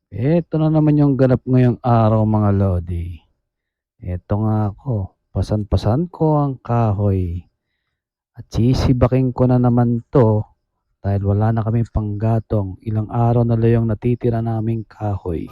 Eto na naman yung ganap ngayong araw mga lodi. Eto nga ako, pasan-pasan ko ang kahoy at sisibaking ko na naman 'to dahil wala na kaming panggatong. Ilang araw na lang yung natitira naming kahoy.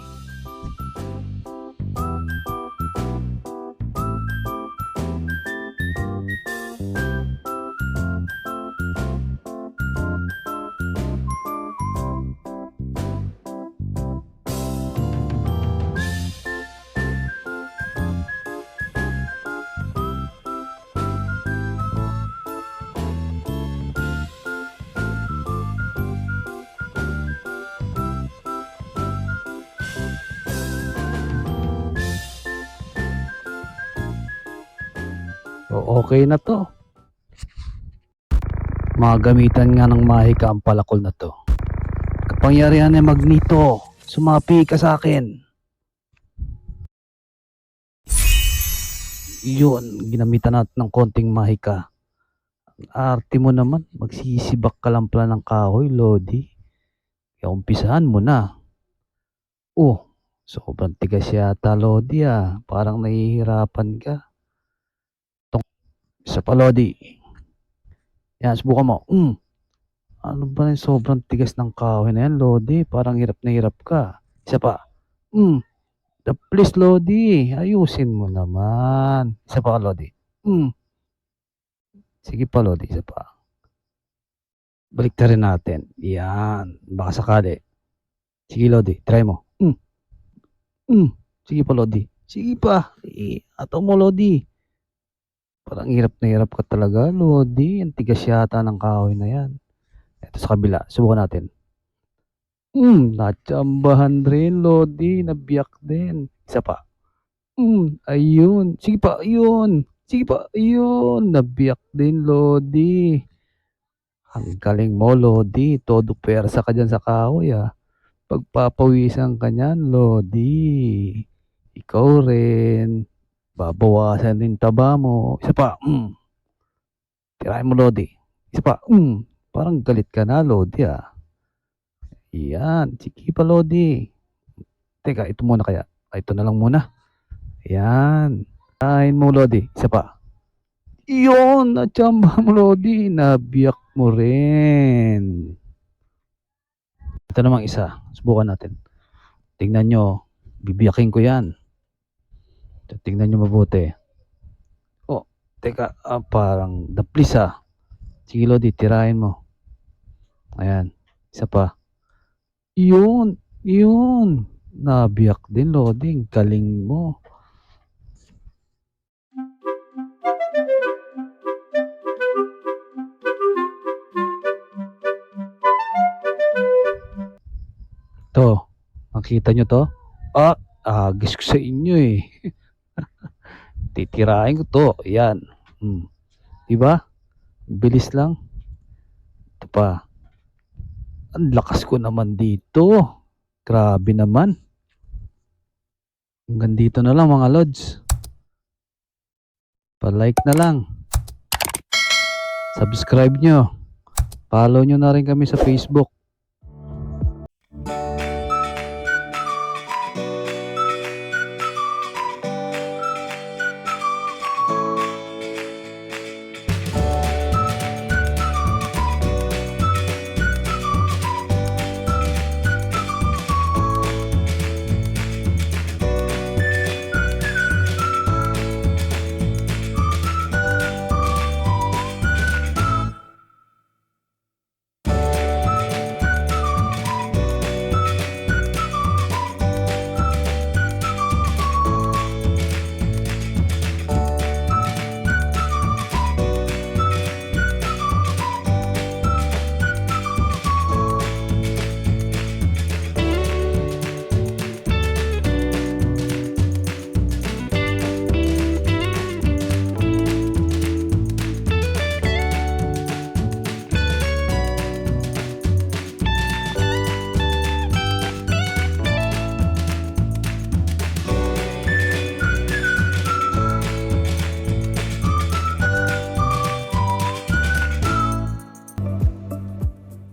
So, okay na 'to. Magamitan nga ng mahika ang palakol na 'to. Kapangyarihan ng Magneto, sumapi ka sa akin. Yun, ginamitan natin ng konting mahika. Arte mo naman, magsisibak ka lang pala ng kahoy, lodi. Kaya umpisahan mo na. Oh, sobrang tigas yata, lodi ah. Parang nahihirapan ka. Isa pa, lodi. Yan, subukan mo. Ano ba yung sobrang tigas ng kahoy na yan, lodi? Parang hirap na hirap ka. Isa pa. Please, lodi. Ayusin mo naman. Isa pa, lodi. Sige pa, lodi. Isa pa. Balik na rin natin. Yan. Baka sakali. Sige, lodi. Try mo. Sige pa, lodi. Sige pa. Ato mo, lodi. Parang hirap na hirap ka talaga, lodi. Ang tigas yata ng kahoy na yan. Ito sa kabila. Subukan natin. Natsambahan rin, lodi. Nabiyak din. Isa pa. Ayun. Sige pa, ayun. Sige pa, ayun. Nabiyak din, lodi. Ang galing mo, lodi. Todo persa ka dyan sa kahoy, ah. Pagpapawisan ka niyan, lodi. Ikaw rin. Babawasan din taba mo. Isa pa. Tirahin mo, lodi. Isa pa. Parang galit ka na, lodi, ah. Yan. Sige pa, lodi. Teka, ito muna kaya. Ito na lang muna. Yan. Tirahin mo, lodi. Isa pa. Iyon. Natsamba mo, lodi. Nabiyak mo rin. Ito namang isa. Subukan natin. Tingnan nyo. Bibiyakin ko yan. Tingnan nyo mabuti. Oh, teka. Parang daplis ah. Sige, lodi. Tirahin mo. Ayan. Isa pa. Yun. Yun. Nabiyak din, lodi. Galing mo. To. Nakita nyo to? Agis ko sa inyo eh. Titirahin ko to. Ayan. Diba? Bilis lang. Ito pa. Ang lakas ko naman dito. Grabe naman. Hanggang dito na lang mga lods. Pa-like na lang. Subscribe nyo. Follow nyo na rin kami sa Facebook.